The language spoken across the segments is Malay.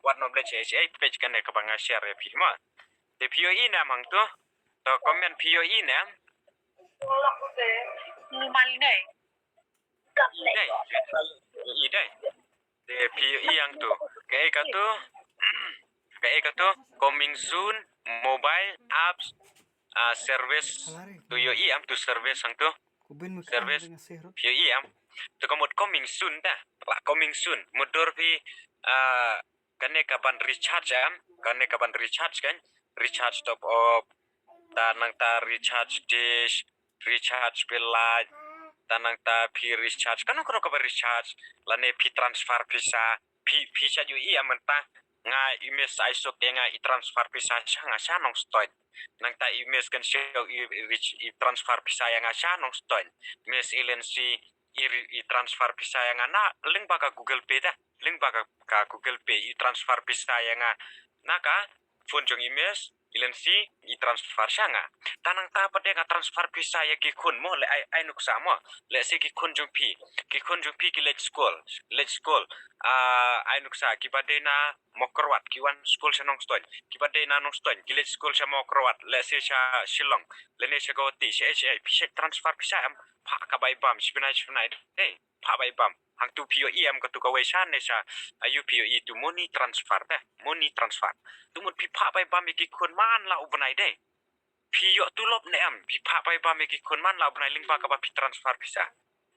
wat no ble che page kan ka banga share pi ma de POE na mang to comment POE na mal này dai i dai de POE yang tu ka tu coming soon mobile apps service to yo am to service ang tu service POE am to kamot coming soon da la coming soon mudur pi kane kapan recharge kan recharge top up tanang ta recharge dish recharge bill light tanang ta pi recharge kan kono ka recharge lane pi transfer pisa pi sa yu i amanta nga email ai sok nga i transfer pisa nga sa nong stoin nang ta email kan show i transfer pisa nga sa nong stoin mes agency i transfer pisa nga na link baka Google Pay da link baka ka Google Pay i transfer pisa nga naka phone jong email ilensi i transfer sanga tanang ta pade nga transfer pisa ya ki kun mo le ai nuksa mo le se ki kun jong pi ki let's school ai nuksa ki pade na mokrowat ki wan school sa nong stoin ki pade na nong stoin ki let's school sa mokrowat le se sa shillong le ne se go ti se pi transfer pisa am pa ka bai bam shpinai dei pa bai bam hang tu POE am ka tu ka wesan ne sa ayu POE tu money transfer tu mut pi pa bai bam ki kun man la ubnai dei pi yo tu lop ne am pi pa bai bam ki kun man la ubnai ling ba ka ba pi transfer pisa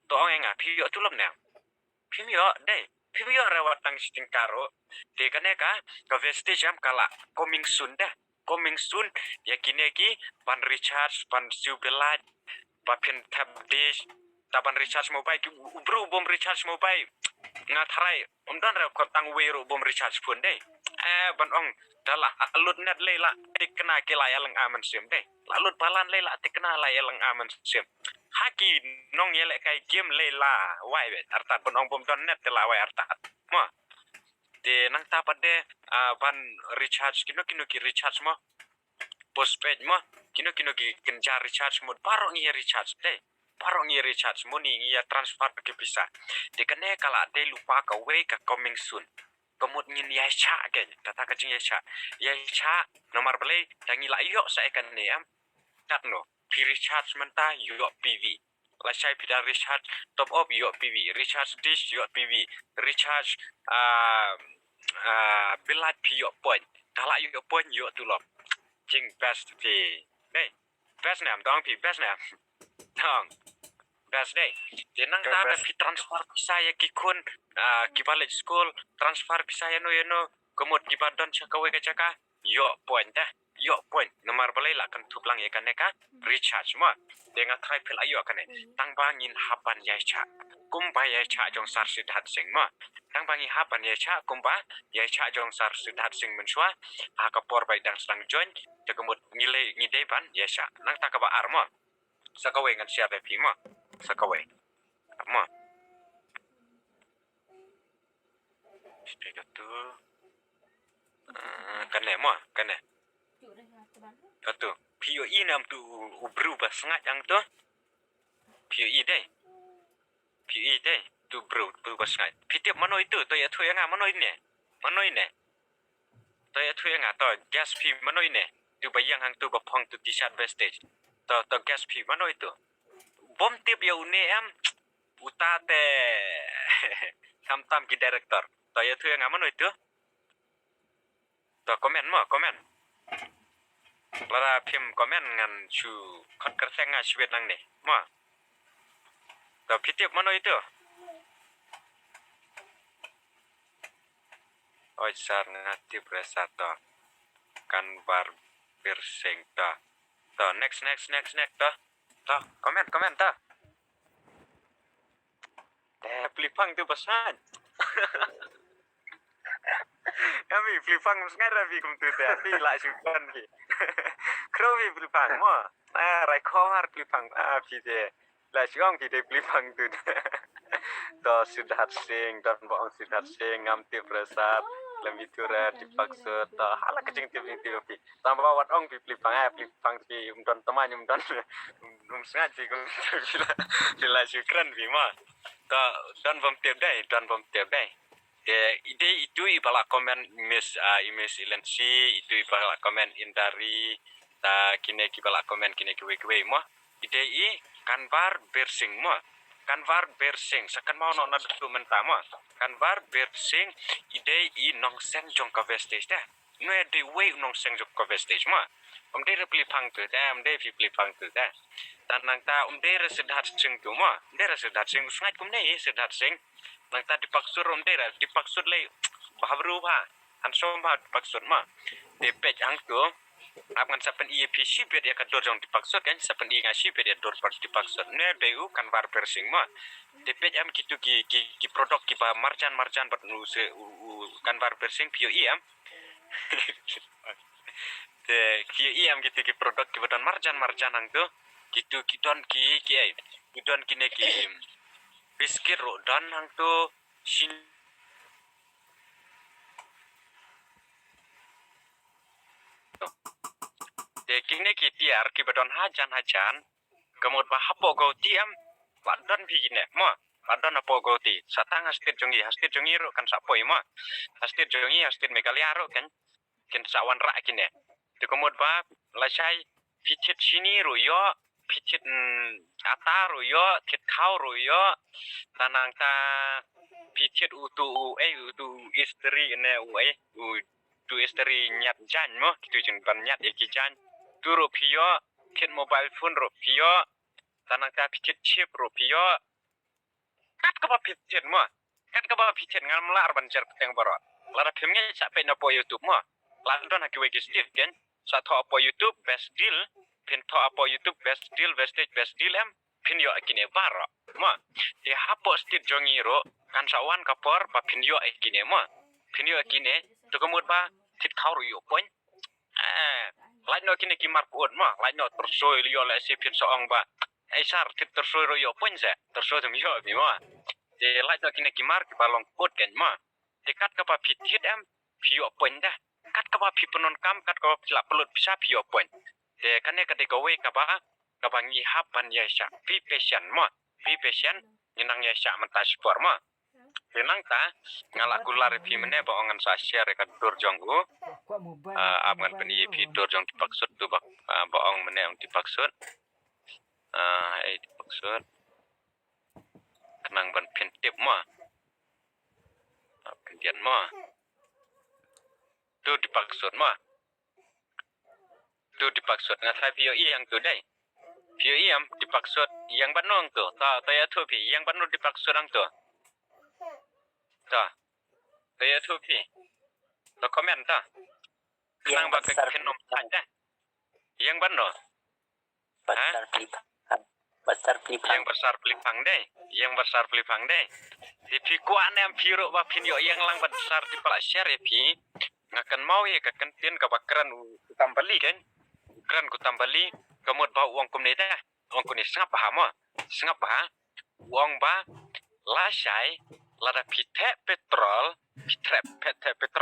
to nga pi yo tu lop ne am pi yo dei pi yo rawat tang siting karo de ka vestige am kala coming soon yakine ki pan recharge pan subelat papin tab dish taban recharge mobile ki ubru bom recharge mobile nga tharai umdan ra ko tang wero bom recharge phone dei ban ong dala alut net leila tikna ke layalang aman sim dei lalut balan leila tikna layalang aman sim haki nong yele kai game leila wai be artat ban ong bom don net la wai artat mo de nang ta pade ban recharge kino ki recharge mo postpaid mo kino ki kenja recharge mo parong ye recharge dei parong ye recharge money ya transfer ke bisa de kane kala de lupa ka we ka coming soon komot ngin ya cha ke kata ka jing ya cha nomor play tangi la yo sa kan ne am tat no pi recharge menta yo PV la sai pida recharge top up yo PV recharge dish yo PV recharge bilat pi yo point kala yo point yo tu lo jing best pi nei best nam dong pi best nam thang best day jenang ta pi transfer saya ki kun ki college school transfer saya no komot ki badon chakawe ka chaka yo point nomor balai la kan thuplang ye kan ka recharge mo denga thai phel ayo kan tang bangin hapan ya cha kumba ya cha jong sar sidat sing mo tang bangi hapan ya cha kumba ya cha jong sar sidat sing menswa ka por bai dang sang join jakomot ngide ban ya cha nang ta ka ba armo sakawe ngan share pi mo sakawe mo tu kan Katu, POE nam tu berubah sangat yang tu. POE deh, tu berubah sangat. Pitiap mana itu, tu ya tu yang mana ini. Tu ya tu yang tu gas fee mana ini. Tu bayang hang tu bapang tu t-shirt vestige. Tu gas fee mana itu. Bom tip ya une am utate tam ki director. Tu ya tu yang mana itu. Tu komen. Lara pim komen ngan chu khot kerseng nga shwet nang ne ma ta pitip mano itu oi sar ngati presato kan bar berseng ta next ta komen ta flipang tu pasan kami flipang sengaja vi kum tu ta vi la syukan vi krovi flipang mo rai khomar flipang vi de la syong vi de flipang tu to Siddharth Singh dan Bang Siddharth Singh ngamti prasad lami tura dipaksa to hala kecing ti vi tambah wat ong vi flipang vi don teman don sengaja kum vi la syukran vi mo to don bom tiap dai ide itu ibala komen image ilensi itu ibala komen indari ta kine kibala komen kine kiwe mo ide kanvar bersing mo kanvar bersing sakan mau nona dokumen tama kanvar bersing ide nong seng jong ka vestage da no de way nong seng jong ka vestage mo de repli phang tu da de pli phang tu da tan nang ta de resedat sing tu mo de resedat sing sngat kum ne sedat sing nang ta dipaksud dipaksud lay bahabru ba an som ba dipaksud ma de pej ang tu apan sapen EPC bet ya kador jong dipaksud kan sapen i ngasi bet ya dor par dipaksud ne deu kan var persing ma de pej am gitu ki produk ki ba marjan bat nu se kan var persing pio am de ki am gitu ki produk ki badan marjan ang tu gitu kidon kidon kine ki biskit ro dan hang tu shin de kine ki tiar ki badon hajan kemud ba hapo go tiam badan bigine mo badan apo go ti satang hastit jongi ro kan sapoi mo hastit megalia ro kan sawan ra kine de kemud ba lasai pichit sini ro yo pichit ata ro yo tit khau ro yo tanang ta pichit utu istri ne tu istri nyat jan mo kitu jeng ban nyat ki jan turu pio kit mobile phone ro pio tanang ta pichit chip ro pio kat ka ba pichit mo kat ka ba pichit ngal melar ban jar peteng barot lara phimnya sampai na po YouTube mo landon ha kiwe kistit ken sa tho po YouTube best deal pin tho po YouTube best deal em pin yo akine baro mo di hapo stit jongi ro kan sawan kapor pa pin yo akine mo pin yo akine to kemud ba tit khau yo pon lai no kine ki mar puot mo lai no tersoi yo le si pin soong ba sar tit tersoi ro yo pon se tersoi tum yo bi mo de lai no kine ki mar ki balong put ken mo de kat ka pa pitit em pio pon da kat ka pa pi penon kam kat ka pa pelut bisa pio pon de kane ka de kowe ka ba ngi hapan ya sya pi passion mo pi passion nang ya sya menta sport mo Renang ta ngala kular pi mene ba ongan sa share ka dur jong u abngan peni pi dur jong dipaksud tu ba ong mene ong dipaksud dipaksud kenang ban pin tip mo pendian mo tu dipaksud mo tu dipaksud ngasai pio yang tu dai pio am dipaksud yang banong tu ta ya tu pi yang banu dipaksud ang tu ta ya tu pi to komen ta kenang ba kenom saja yang banu yang besar pelipang deh di pikuan yang biru ba pinyo yang lang besar di pala share pi ngakan mau ya kakan tin ka bakran utambali kan kran ku tambali kamut ba uang kum neta uang kuni sangap ha uang ba lasai lada pite petrol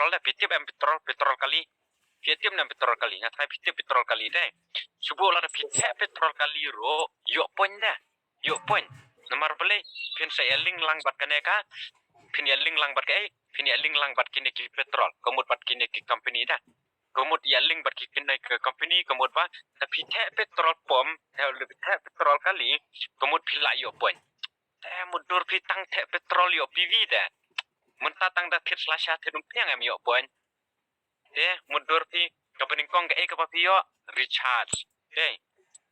da petrol kali Vietnam nam petrol kali ngatai pite petrol kali deh subuh lada pite petrol kali ro yo point nomor beli pin saya link lang bat kaneka pin ya link lang bat kini ki petrol kamut bat kini ki company dah komod ya link bat kini ke company komod ba tapi petrol pom lebih petrol kali komod pila yo point mudur pitang petrol yo PV dah mentatang dah kit slash hati rumpiang am yo point mudur pi kepeningkong ke yo recharge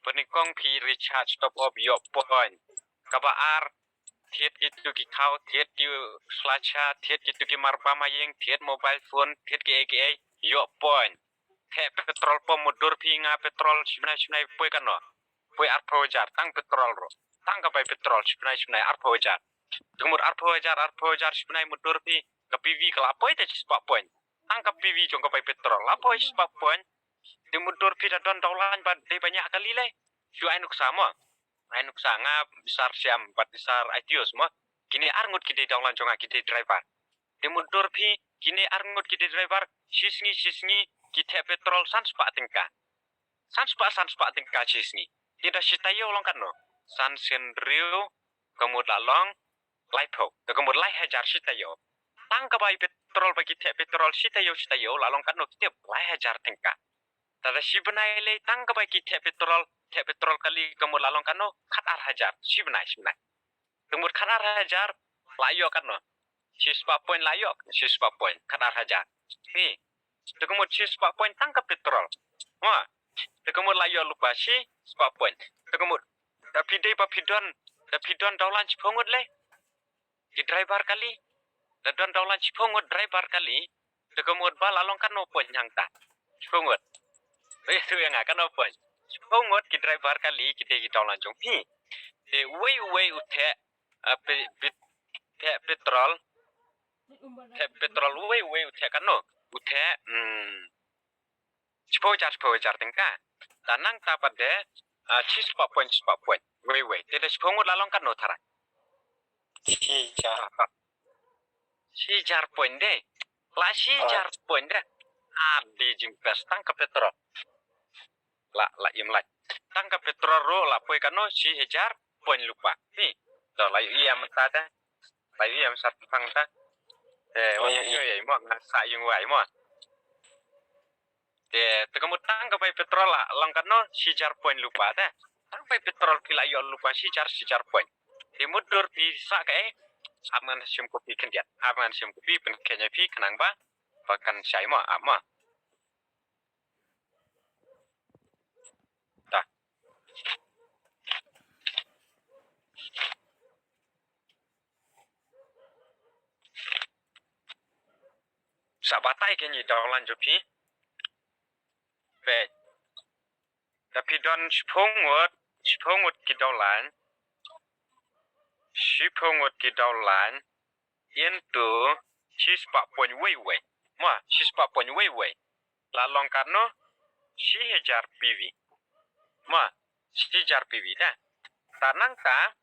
peningkong pi recharge top up yo point kabar thiet itu ki kau thiet ki slash thiet itu ki marpa mayeng thiet mobile phone thiet ki yo point petrol pom mudur pi nga petrol sebenarnya poi kan no poi arpo jar tang petrol ro tang ka pai petrol sebenarnya arpo jar tumur arpo jar sebenarnya mudur pi ke PV kala poi te spa point tang ka PV jong ka pai petrol la poi spa point di mudur pi don daulan ba de banyak kali le su ainuk sama ainuk sanga besar siam bat besar itios mo kini arngut kide daulan jonga kide driver di mudur pi kini arngut kide driver sisngi kita petrol sanspa tingka sisngi tidak sitayo long kan no sansen rio kemud lalong laipo kemud lai hajar sitayo tang ka bai petrol bagi te petrol sitayo lalong kan no kita lai hajar tingka tada si benai le tang ka bai ki te petrol kali kamu lalong kan no khatar hajar si benai kemud khatar hajar layo kan no sispa point layo sispa point khatar hajar ni kemud sispa point tang ka petrol wah kemud layo lupa si spa point kemud tapi dei pidon daulan cipongut le di driver kali dan daulan cipongut driver kali kemud bal along kan no point yang ta cipongut itu yang akan no point cipongut ki driver kali kita daulan jong pi de way uthe petrol way uthe kan no uthe cipojar tingka tanang ta pada spa point way tidak cipongut lalong kan no thara Sijar point deh. La sijar point deh. Adi jimpas tangkap petrol. La imlai. Tangkap petrol ro la poi kano si hijar point lupa. Ni. Do la iya mentada. La iya mesat pang ta. Iya mo ngasa yung wai mo. Tekamu tangkap petrol la lang kano sijar point lupa ta. Tangkap petrol kila yo lupa sijar point. Di mudur di sa kae aman siam kopi kendiat aman siam kopi pen kenya pi kenang ba bahkan saya mah ama dah sabatai kenyi daulan jopi pe tapi don spongot ki daulan Sipungut ki daulan into sispa point way ma sispa point way lalong karno si hajar PV ma si hajar PV dah tanang ta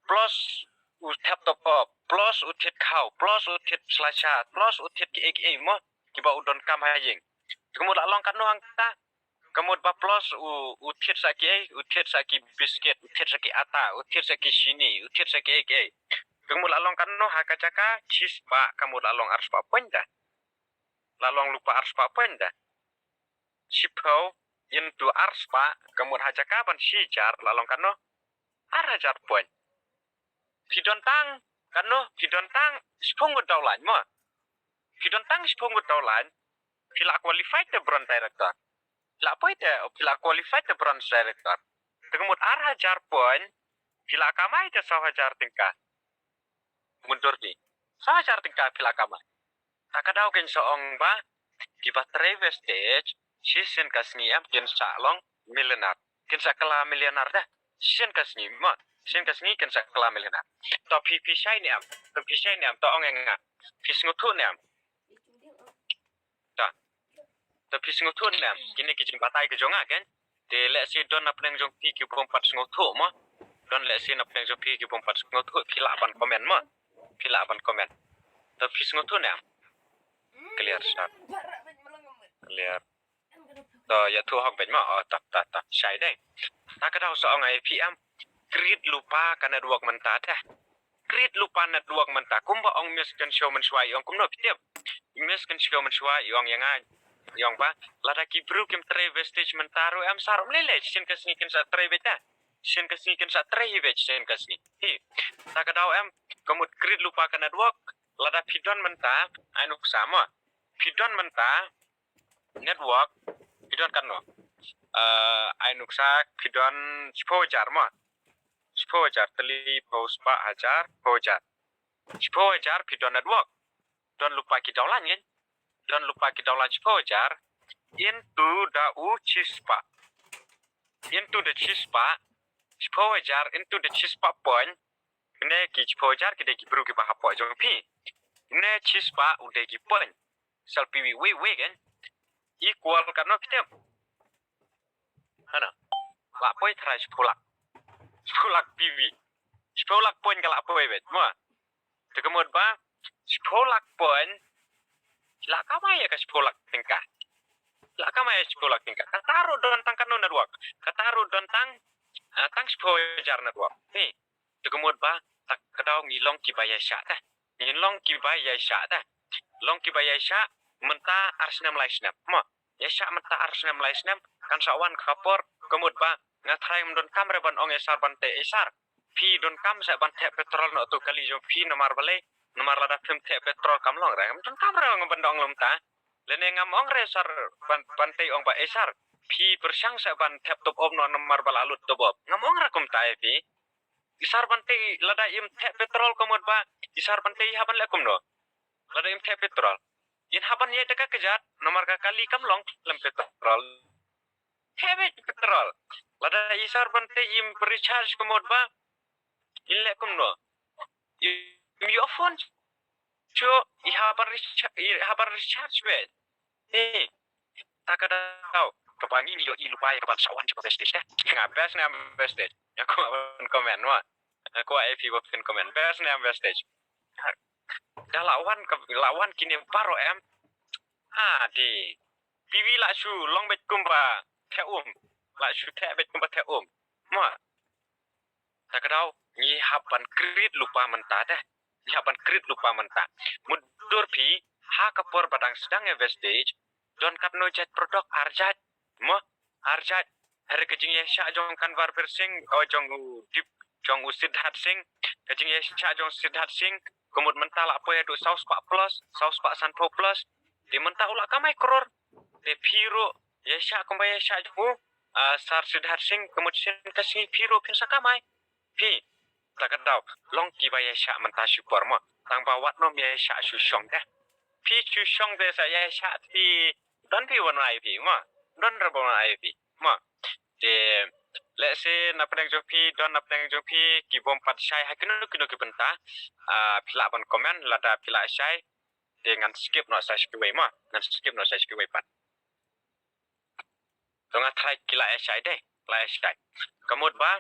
plus utap top plus utit kau plus utit selasha plus utit ki mo kiba udon kam haying kemud lalong karno hang ta kemud ba plus utit saki biscuit utit saki ata utit saki sini utit saki kemud lalong kan no hakacaka chispa kemud lalong arspa poinda lalong lupa arspa poinda sipo into arspa kemud hajaka ban sijar lalong kan no arajar point pidon tang kan no pidon tang spongud daulan mo pidon tang spongud daulan pila qualified the brand director la poite pila qualified the branch director kemud hajar point pila kamai te hajar tingka mundur ni hajar tingka pila kamai takadau ken soong ba kiba trave stage sisen kasni am ken salong milioner ken sakala milioner dah sisen kasni ma sisen kasni ken sakala milioner to pisai ni am to ong enga pis ngutu ni am tapi sengotun nam kini kijing patai ke jonga kan de le si don apneng jong pi ki pompat sengotu mo don le si apneng jong pi ki pompat sengotu pilaban komen mo pilaban komen tapi sengotun nam clear shot clear to ya tu hok ben mo tak sai dai tak kadau so ngai PM grid lupa kana duak menta dah grid lupa na duak menta kumba ong mis kan show men swai ong kumno pitiap mis kan show men swai ong yang yang ba lada ki bru kim tre vestige mentaro am sarum lele sin kasni kin sa tre beta sin kasni kin sa tre ve sin kasni hi takadau am kemud grid lupa kana duak lada pidon menta anu sama pidon menta network pidon kanno anu sa pidon spojar ma spojar teli pospa hajar pojar spojar pidon network don lupa ki daulan yen don lupa kita ulang pojar into the chispa pojar into the chispa point ne ki pojar kita ki bru ki bah po jong pi ne chispa udah ki point sel pi we kan equal karena kita ana la poi try spolak PV spolak point kala poi bet mo tekemod ba spolak point la kamaya ka sekolah tingkah la kamaya sekolah tingkah kataru don tang kanu nadwak kataru don tang sekolah jar nadwak ni tekemud ba tak kadau ngilong ki baya sya ta yin long ki ba ya sha ta long ki ba ya sha menta arsenam lai snap mo ya sha menta arsenam lai snap kan sawan kapor kemud ba ngatrai mdon kamre ban ong esar ban te esar pi don kam sa ban te petrol no tu kali jo pi nomar bale nomar lada film te petrol kam long ra don kamre ong ban dong lom ta lene ngam ong re sar ban te ong ba esar pi persang sa ban tap top om no nomar balalut to bob ngam ong ra kum ta pi isar ban te lada im te petrol komod ba isar ban te haban le kum no lada im te petrol yin haban ye deka kejat nomor ka kali kam long lem petrol hebe petrol lada isar ban te im recharge komod ba ille kum no your phone cho habar recharge be takada tau kepangi ni yo ilupai kepan sawan cepat bestage ngabes na bestage aku akan komen wa aku ai fi bukan komen bes na bestage dah lawan kini paro em di piwi la su long bet kumba the la su the bet kumba the ma takadau ni hapan krit lupa menta dah ni hapan krit lupa menta mudur pi ha kapor badang sedang vestage don kapno jet produk arjat mo arjat hari kejing ya sya jong kan var persing o jong dip jong usidhat sing kejing ya sya jong sidhat sing kumud mental apa ya do saus pak plus saus pak sanpo plus di mental ulak kamai kror de piro ya sya kumba ya sya jong sar sidhat sing kumud sin kasih piro pin sakamai pi takadau long ki ba ya sya menta syukur mo tang bawat no ya sya syusyong dah pi syusyong de sa ya sya ti don pi wan ai pi mo don rabon ai pi mo de let's say napeng jopi don napeng jopi ki bom pat syai hakino kino ki benta pila ban komen lada pila syai dengan skip no sa skip mo nan skip no sa skip pat donga try kila syai deh la syai kamut ba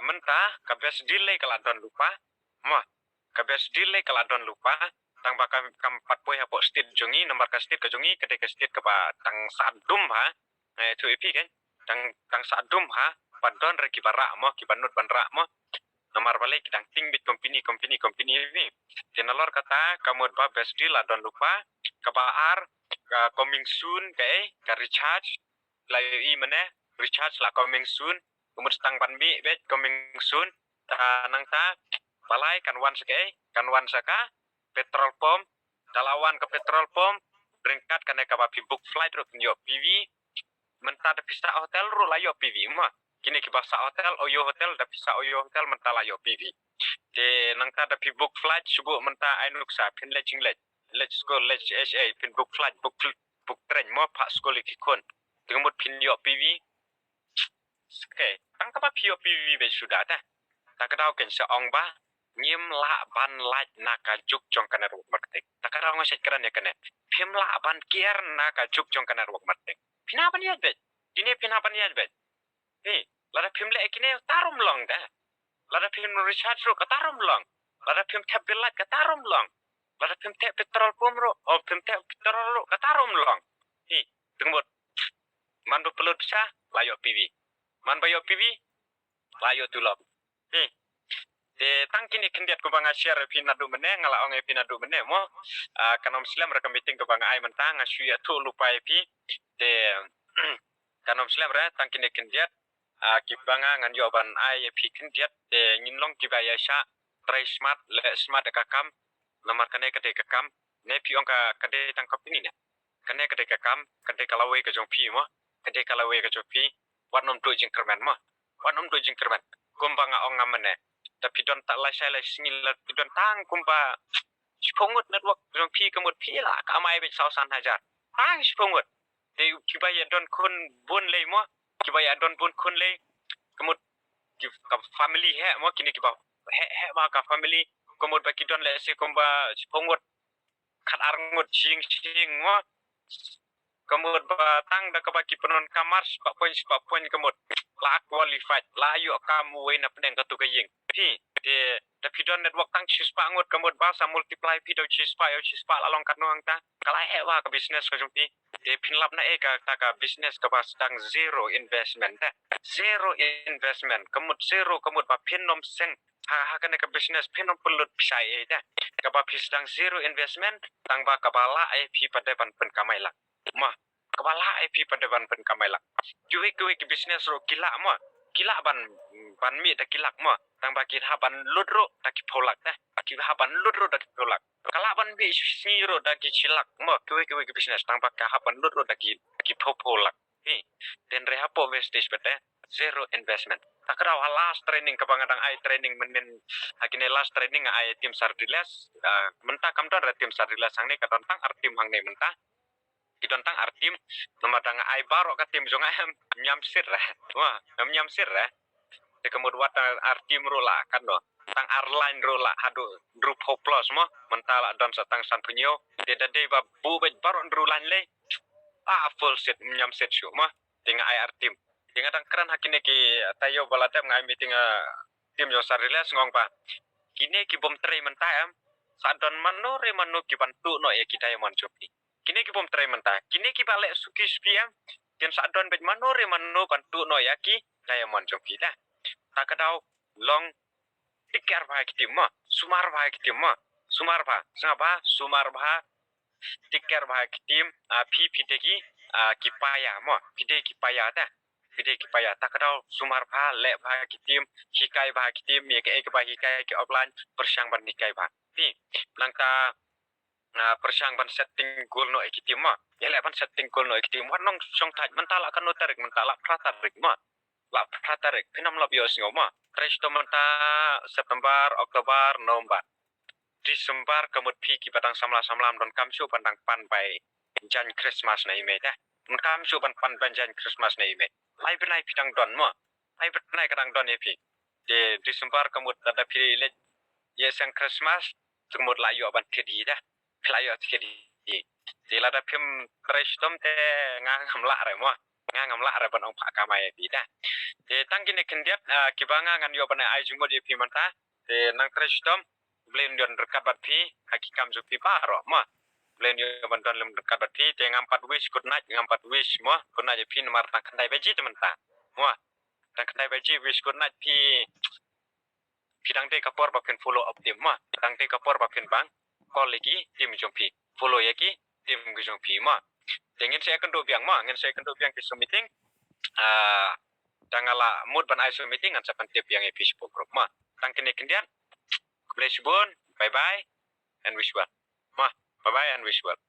menta kabes delay kala don lupa mo kabes delay kala don lupa tang bakam kam pat poi hapo state jongi nomor ka state ka jongi kede ka state ka ba tang sadum ha tu epi kan tang sadum ha padon re ki bara mo ki banut banra mo nomor balik tang ting bit company ni tenalor kata kamut ba best deal adon lupa ka ba ar ka coming soon ka recharge la i mane recharge la coming soon umur stang ban bi bet coming soon ta nang ta balai kan wan saka petrol pump dalawan ke petrol pump berangkat kan ka ba book flight ro yo PV menta da pista hotel ro la yo PV ma kini ki basa hotel oyo hotel da pista oyo hotel menta la yo PV de nang ta da book flight subu menta ainuk sa pin leching let's go let's SA pin book flight book train mo pak skoli ki kon dengan pin yo PV okay tang ka ba PV be sudah dah tak kadau ken sa ong ba ngim la ban laj naka juk jong kana ruak marketing takara ngo set keran ya kana phim la ban kier naka juk jong kana ruak marketing pina ban ya bet dine pina ban ya bet lada phim le kine tarum long da lada phim recharge ro ka tarum long lada phim tap bilat ka tarum long lada phim tap petrol pump ro o phim tap petrol ro ka tarum long tengmut man do pelut bisa layo PV man bayo PV layo tulop de tangkini kendiat ko banga share pinadu mene ngala ong pinadu mene mo kanom islam ra meeting ko banga ay mentang asya tu lupa pi de kanom islam ra tangkini kendiat ki banga ngan yoban ay pi kendiat de nginlong ki baya sha try smart le smart ka kam nomor kane kade ka kam ne pi ong ka kade tang company ne kane kade ka kam kade kalawe ka jong pi mo kade kalawe ka jong pi wanom do jingkerman mo wanom do jingkerman kumbanga ong ngamane tapi don tak lai sai lai singil tapi don tang kumpa spongut network don pi kemut pi la kamai be sausan hajar tang spongut de kibaya don kun bun le mo kibaya don bun kun le kemut ka family he mo kini kiba he ma ka family kemut ba kidon le se kumba spongut khat arngut sing mo kemut ba tang da ka ba kipenon kamar pa poin kemut la qualified la yo kamu we na pedeng katu kaying pi de tapi don network tang chispa ngot kemut ba sa multiply pi do chispa la long kat noang ta kala he wa ka business ko jumpi Dia pinlap na taka business ka sedang zero investment dah. Zero investment. Zero kemud ba pinom seng akan ke business pinom pelut pisai dah. Ka ba sedang zero investment tang ba kabala IP pada ban pen kamailak. Mah kabala IP pada ban pen kamailak. Cuy ke business ro gila mah. Gila ban mi dah gilak mah. Tang ba kita ban ludro dak polak dah. Kita ban ludro dak polak. Kalaban bi siro dagi cilak mo kewe business tang baka hapan lut dagi popolak hi den rehapo vestige bete zero investment takraw last training kabangadang ai training men agine last training ai tim sardilas menta kamdon ra tim sardilas sangne kadontang artim hangne menta kidontang artim nomadang ai baro ka tim jonga nyamsir ra wah nyamsir ra te kemudian artim rola kan no tang airline rola hadu drup hoplos mo mentala don satang san punyo de de ba bu be baron rulan le full set nyam set show mah tinga IR team tinga tang kran hakine ki tayo balata ngai meeting tim yo sarilas ngong pa kine ki bom tray mentayam sadon mano re mano ki bantu no ya kita mon chopi kine ki bom tray mentah kine ki balik suki spiam ken sadon be mano re mano bantu no ya ki diamond chopi dah takadau long tikar bha kitim ma sumar bha kitim ma sumar bha saba sumar bha tikar bha kitim phi piteki kipaya ma pide kipaya ta pide kipaya takadau sumar bha le bha kitim hikai bha kitim ye ke bha hikai ke offline persyang ban hikai bha pi langka persyang ban setting goal no ekitim ma ye le ban setting goal no ekitim wanong song thaj mentala kan no tarik mentala pratarik ma la pratarik pinam la bios ngoma resto menta September Oktober November Desember kemud pi ki patang samlam don kamsu pandang pan bai jan Christmas na ime dah mun kamsu pan jan Christmas na ime lai benai pidang don mo lai benai kadang don epi de Desember kemud ada pi le ye sang Christmas kemud layu ban kedi dah layu kedi de la da pim restom te ngang hamla re mo ngang hamla re ban ong pak kamai bi dah de tangkine kendiat kibanga ngan yo bana ai jumbo di pimanta de nang kristom blen don dekat bat pi hakikam ju pi paro ma blen yo ban don lem dekat bat pi te ngam 4 wish good night ngam 4 wish mo good night pi nomor tang kendai beji tementa mo tang kendai beji wish good night pi pidang te kapor bakin follow up tim ma tang te kapor bakin bang call lagi tim jompi follow yaki tim gujompi ma dengan saya kendo biang ma ngin saya kendo biang ke meeting tangala mood ban ISO meeting an sapan tip yang Facebook group ma tang kene kendian bless bon bye bye and wish well ma bye bye and wish well